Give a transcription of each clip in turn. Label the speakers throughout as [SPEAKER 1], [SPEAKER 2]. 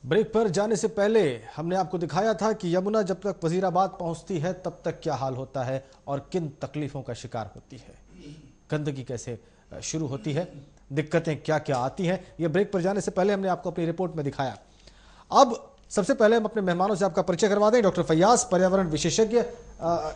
[SPEAKER 1] Break पर जाने से पहले हमने आपको दिखाया था कि यमुना जब तक वजीराबाद पहुंचती है तब तक क्या हाल होता है और किन तकलीफों का शिकार होती है, गंदगी कैसे शुरू होती है, दिक्कतें क्या क्या आती हैं। ये ब्रेक पर जाने से पहले हमने आपको अपनी रिपोर्ट में दिखाया। अब सबसे पहले हम अपने मेहमानों से आपका परिचय करवा दें। डॉक्टर फैयाज, पर्यावरण विशेषज्ञ,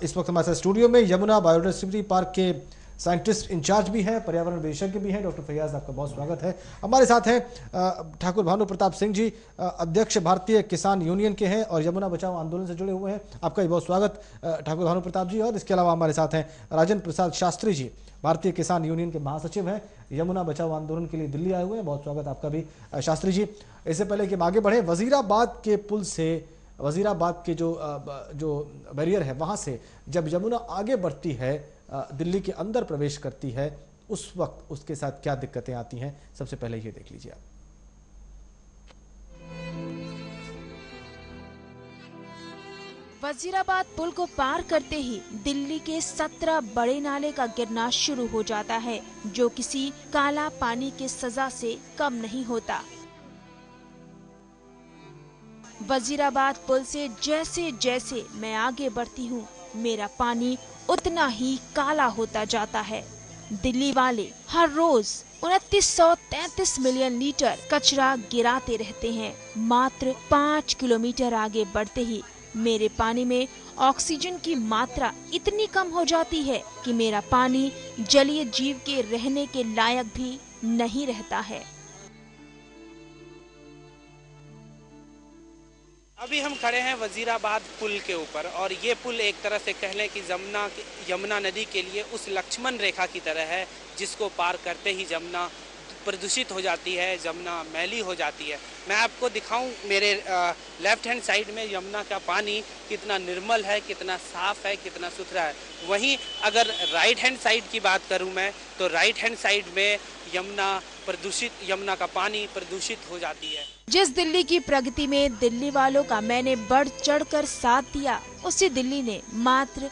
[SPEAKER 1] इस वक्त हमारे साथ स्टूडियो में, यमुना बायोडायवर्सिटी पार्क के साइंटिस्ट इंचार्ज भी हैं, पर्यावरण विशेषज्ञ भी हैं। डॉक्टर फैयाज, आपका बहुत स्वागत है। हमारे साथ हैं ठाकुर भानु प्रताप सिंह जी, अध्यक्ष भारतीय किसान यूनियन के हैं और यमुना बचाओ आंदोलन से जुड़े हुए हैं। आपका भी बहुत स्वागत ठाकुर भानु प्रताप जी। और इसके अलावा हमारे साथ हैं राजेंद्र प्रसाद शास्त्री जी, भारतीय किसान यूनियन के महासचिव हैं, यमुना बचाओ आंदोलन के लिए दिल्ली आए हुए हैं। बहुत स्वागत आपका भी शास्त्री जी। इससे पहले कि हम आगे बढ़े, वजीराबाद के पुल से, वजीराबाद के जो बैरियर है वहाँ से जब यमुना आगे बढ़ती है, दिल्ली के अंदर प्रवेश करती है, उस वक्त उसके साथ क्या दिक्कतें आती हैं, सबसे पहले ये देख लीजिए आप।
[SPEAKER 2] वजीराबाद पुल को पार करते ही दिल्ली के 17 बड़े नाले का गिरना शुरू हो जाता है, जो किसी काला पानी के सजा से कम नहीं होता। वजीराबाद पुल से जैसे जैसे मैं आगे बढ़ती हूँ, मेरा पानी उतना ही काला होता जाता है। दिल्ली वाले हर रोज 2933 मिलियन लीटर कचरा गिराते रहते हैं। मात्र 5 किलोमीटर आगे बढ़ते ही मेरे पानी में ऑक्सीजन की मात्रा इतनी कम हो जाती है कि मेरा पानी जलीय जीव के रहने के लायक भी नहीं रहता है।
[SPEAKER 3] अभी हम खड़े हैं वजीराबाद पुल के ऊपर, और ये पुल एक तरह से कह लें कि यमुना नदी के लिए उस लक्ष्मण रेखा की तरह है, जिसको पार करते ही यमुना प्रदूषित हो जाती है, यमुना मैली हो जाती है। मैं आपको दिखाऊं, मेरे लेफ्ट हैंड साइड में यमुना का पानी कितना निर्मल है, कितना साफ है, कितना सुथरा है। वहीं अगर राइट हैंड साइड की बात करूं मैं, तो राइट हैंड साइड में यमुना का पानी प्रदूषित हो जाती है।
[SPEAKER 2] जिस दिल्ली की प्रगति में दिल्ली वालों का मैंने बढ़ चढ़कर साथ दिया, उसी दिल्ली ने मात्र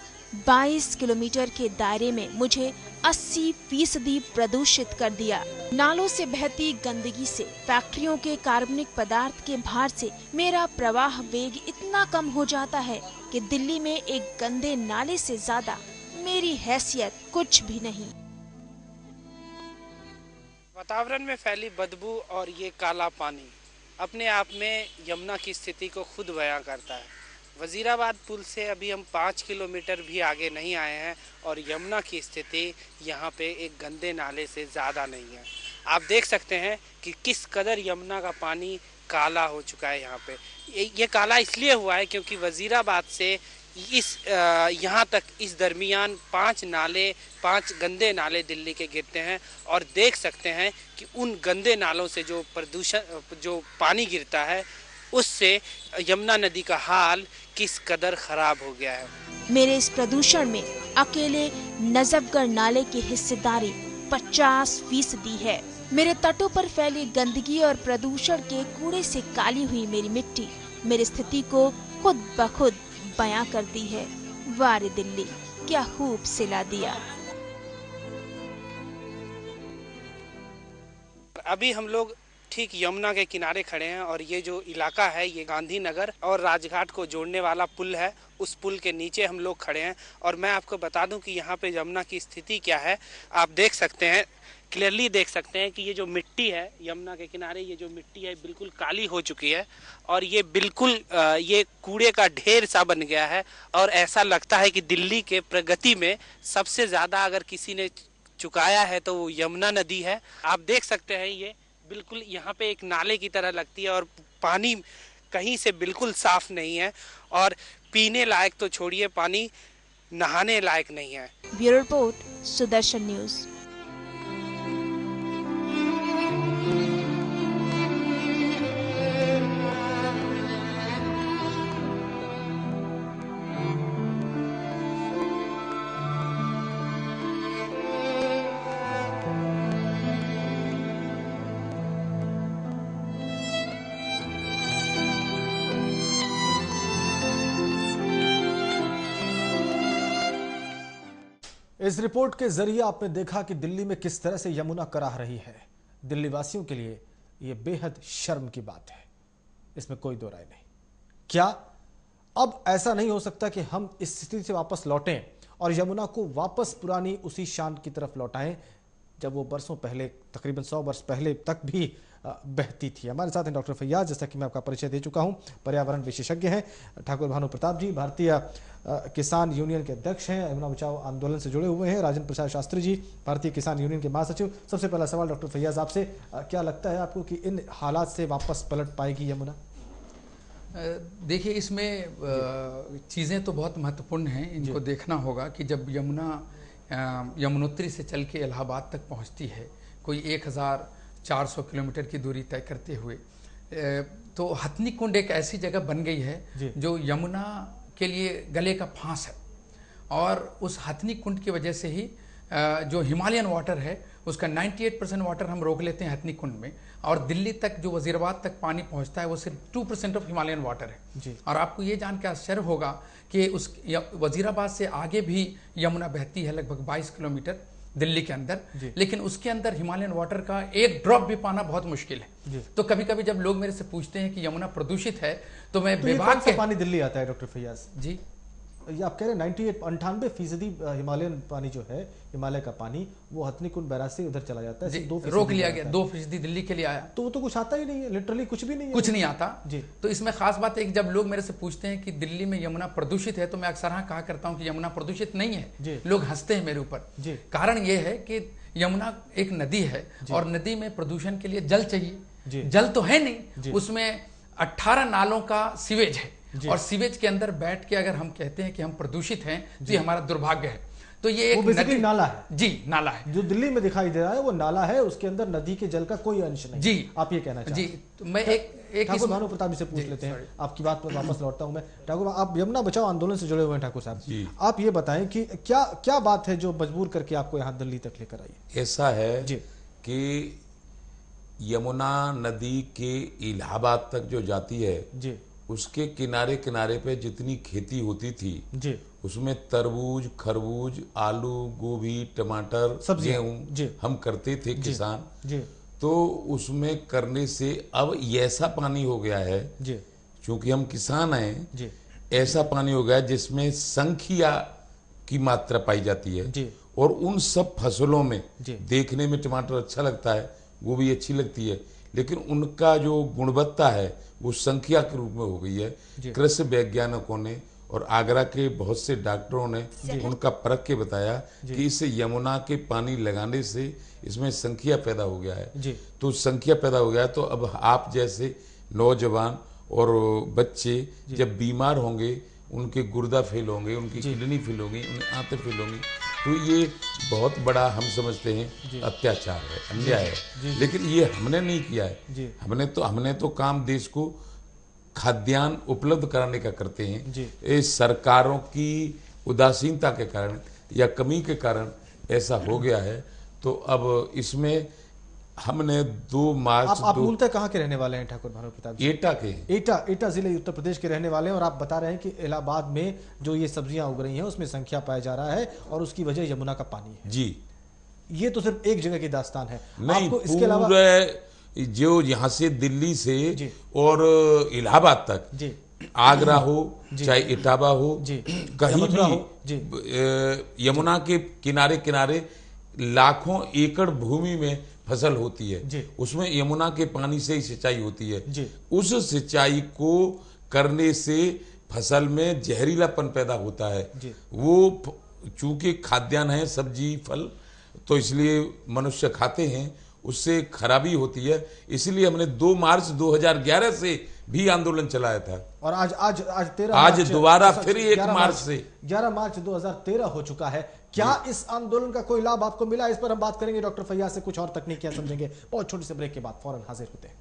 [SPEAKER 2] 22 किलोमीटर के दायरे में मुझे 80% प्रदूषित कर दिया। नालों से बहती गंदगी से, फैक्ट्रियों के कार्बनिक पदार्थ के भार से मेरा प्रवाह वेग इतना कम हो जाता है कि दिल्ली में एक गंदे नाले से ज्यादा मेरी हैसियत कुछ भी नहीं।
[SPEAKER 3] वातावरण में फैली बदबू और ये काला पानी अपने आप में यमुना की स्थिति को खुद बयां करता है। वजीराबाद पुल से अभी हम 5 किलोमीटर भी आगे नहीं आए हैं और यमुना की स्थिति यहाँ पे एक गंदे नाले से ज़्यादा नहीं है। आप देख सकते हैं कि किस कदर यमुना का पानी काला हो चुका है। यहाँ पे ये काला इसलिए हुआ है क्योंकि वजीराबाद से यहाँ तक इस दरमियान 5 गंदे नाले दिल्ली के गिरते हैं, और देख सकते हैं कि उन गंदे नालों से जो पानी गिरता है, उससे यमुना नदी का हाल किस कदर खराब हो गया है।
[SPEAKER 2] मेरे इस प्रदूषण में अकेले नजफगढ़ नाले की हिस्सेदारी 50% है। मेरे तटों पर फैली गंदगी और प्रदूषण के कूड़े से काली हुई मेरी मिट्टी मेरी स्थिति को खुद ब खुद बयां करती है। वारे दिल्ली, क्या खूब सिला दिया।
[SPEAKER 3] अभी हम लोग ठीक यमुना के किनारे खड़े हैं, और ये जो इलाका है ये गांधीनगर और राजघाट को जोड़ने वाला पुल है। उस पुल के नीचे हम लोग खड़े हैं, और मैं आपको बता दूं कि यहाँ पे यमुना की स्थिति क्या है। आप देख सकते हैं, क्लियरली देख सकते हैं कि ये जो मिट्टी है यमुना के किनारे, ये जो मिट्टी है बिल्कुल काली हो चुकी है, और ये बिल्कुल ये कूड़े का ढेर सा बन गया है। और ऐसा लगता है कि दिल्ली के प्रगति में सबसे ज़्यादा अगर किसी ने चुकाया है तो वो यमुना नदी है। आप देख सकते हैं ये बिल्कुल यहाँ पे एक नाले की तरह लगती है, और पानी कहीं से बिल्कुल साफ नहीं है, और पीने लायक तो छोड़िए, पानी नहाने लायक नहीं है।
[SPEAKER 2] Bureau report, Sudarshan news.
[SPEAKER 1] इस रिपोर्ट के जरिए आपने देखा कि दिल्ली में किस तरह से यमुना कराह रही है। दिल्ली वासियों के लिए यह बेहद शर्म की बात है। इसमें कोई दो राय नहीं। क्या अब ऐसा नहीं हो सकता कि हम इस स्थिति से वापस लौटें और यमुना को वापस पुरानी उसी शान की तरफ लौटाएं जब वो बरसों पहले, तकरीबन 100 वर्ष पहले तक भी बहती थी? हमारे साथ हैं डॉक्टर फैयाज, जैसा कि मैं आपका परिचय दे चुका हूं, पर्यावरण विशेषज्ञ हैं। ठाकुर भानु प्रताप जी भारतीय किसान यूनियन के अध्यक्ष हैं, यमुना बचाओ आंदोलन से जुड़े हुए हैं। राजेंद्र प्रसाद शास्त्री जी भारतीय किसान यूनियन के महासचिव। सबसे पहला सवाल डॉक्टर फैयाज आपसे, क्या लगता है आपको कि इन हालात से वापस पलट पाएगी यमुना?
[SPEAKER 4] देखिए, इसमें चीज़ें तो बहुत महत्वपूर्ण हैं, इनको देखना होगा कि जब यमुना यमुनोत्री से चल के इलाहाबाद तक पहुंचती है, कोई 1400 किलोमीटर की दूरी तय करते हुए, तो हथनी कुंड एक ऐसी जगह बन गई है जो यमुना के लिए गले का फांस है। और उस हथनी कुंड की वजह से ही जो हिमालयन वाटर है उसका 98% वाटर हम रोक लेते हैं हथनी कुंड में, और दिल्ली तक जो वजीराबाद तक पानी पहुंचता है वो सिर्फ 2% ऑफ हिमालयन वाटर है जी। और आपको ये जान के आश्चर्य होगा कि उस वजीराबाद से आगे भी यमुना बहती है लगभग 22 किलोमीटर दिल्ली के अंदर, लेकिन उसके अंदर हिमालयन वाटर का एक ड्रॉप भी पाना बहुत मुश्किल है। तो कभी कभी जब लोग मेरे से पूछते हैं कि यमुना प्रदूषित है तो मैं
[SPEAKER 1] विभाग के पानी दिल्ली आता है डॉक्टर फैयाज
[SPEAKER 4] जी,
[SPEAKER 1] ये आप कह रहे हैं 98% हिमालयन पानी जो है, हिमालय का पानी, वो हथनी कुंड बैराज से उधर चला जाता है,
[SPEAKER 4] रोक लिया गया, 2% दिल्ली के लिए आया।
[SPEAKER 1] तो वो तो कुछ आता ही नहीं है, लिटरली कुछ भी नहीं है,
[SPEAKER 4] कुछ नहीं आता
[SPEAKER 1] जी।
[SPEAKER 4] तो इसमें खास बात है कि जब लोग मेरे से पूछते हैं कि दिल्ली में यमुना प्रदूषित है, तो मैं अक्सर कहा करता हूँ कि यमुना प्रदूषित नहीं है। लोग हंसते हैं मेरे ऊपर। कारण ये है कि यमुना एक नदी है और नदी में प्रदूषण के लिए जल चाहिए, जल तो है नहीं, उसमें 18 नालों का सीवेज है, और सीवेज के अंदर बैठ के अगर हम कहते हैं कि हम प्रदूषित हैं तो ये हमारा दुर्भाग्य है। तो ये एक नदी,
[SPEAKER 1] नाला है
[SPEAKER 4] जी, नाला है
[SPEAKER 1] जो दिल्ली में दिखाई दे रहा है, वो नाला है, उसके अंदर नदी के जल का कोई अंश नहीं
[SPEAKER 4] जी।
[SPEAKER 1] आप ये कहना चाहते हैं?
[SPEAKER 4] जी, तो मैं एक
[SPEAKER 1] ठाकुर भानु प्रताप जी से पूछ लेते हैं, आपकी बात पर वापस लौटता हूं मैं। ठाकुर, आप यमुना बचाओ आंदोलन से जुड़े हुए हैं ठाकुर साहब, आप ये बताएं कि क्या बात है जो मजबूर करके आपको यहाँ दिल्ली तक लेकर आई?
[SPEAKER 5] ऐसा है कि यमुना नदी के इलाहाबाद तक जो जाती है जी, उसके किनारे किनारे पे जितनी खेती होती थी जी, उसमें तरबूज, खरबूज, आलू, गोभी, टमाटर, गेहूं हम करते थे किसान जी। तो उसमें करने से अब ऐसा पानी हो गया है जी, चूंकि हम किसान हैं जी, ऐसा पानी हो गया जिसमें संख्या की मात्रा पाई जाती है जी। और उन सब फसलों में देखने में टमाटर अच्छा लगता है, गोभी अच्छी लगती है, लेकिन उनका जो गुणवत्ता है वो संख्या के रूप में हो गई है। कृषि वैज्ञानिकों ने और आगरा के बहुत से डॉक्टरों ने उनका परख के बताया कि इस यमुना के पानी लगाने से इसमें संख्या पैदा हो गया है। तो संख्या पैदा हो गया, तो अब आप जैसे नौजवान और बच्चे जब बीमार होंगे, उनके गुर्दा फेल होंगे, उनकी किडनी फेल होगी, उनकी आंतें फेल होंगी, तो ये बहुत बड़ा हम समझते हैं अत्याचार है, अन्याय है। लेकिन ये हमने नहीं किया है, हमने तो काम देश को खाद्यान्न उपलब्ध कराने का करते हैं। इस सरकारों की उदासीनता के कारण या कमी के कारण ऐसा हो गया है। तो अब इसमें हमने 2 मार्च
[SPEAKER 1] आप मूलतः कहाँ के रहने वाले हैं ठाकुर भानु प्रताप जी?
[SPEAKER 5] एटा के।
[SPEAKER 1] एटा जिले उत्तर प्रदेश के रहने वाले हैं, और आप बता रहे हैं कि इलाहाबाद में जो ये सब्जियां उग रही हैं उसमें संख्या पाया जा रहा है और उसकी वजह यमुना का पानी है जी। ये तो सिर्फ एक जगह की दास्तान है,
[SPEAKER 5] नहीं, आपको इसके अलावा जो यहाँ से दिल्ली से और इलाहाबाद तक, आगरा हो चाहे इटावा हो, कहीं भी यमुना के किनारे किनारे लाखों एकड़ भूमि में फसल होती है, उसमें यमुना के पानी से ही सिंचाई होती है। उस सिंचाई को करने से फसल में जहरीलापन पैदा होता है। वो चूंकि खाद्यान्न है, सब्जी फल, तो इसलिए मनुष्य खाते हैं, उससे खराबी होती है। इसलिए हमने 2 मार्च 2011 से भी आंदोलन चलाया था, और आज दोबारा फिर 1 मार्च से
[SPEAKER 1] 11 मार्च 2013 हो चुका है। क्या इस आंदोलन का कोई लाभ आपको मिला? इस पर हम बात करेंगे डॉक्टर फैयाज से, कुछ और तकनीकियां समझेंगे। बहुत छोटी से ब्रेक के बाद फौरन हाजिर होते हैं।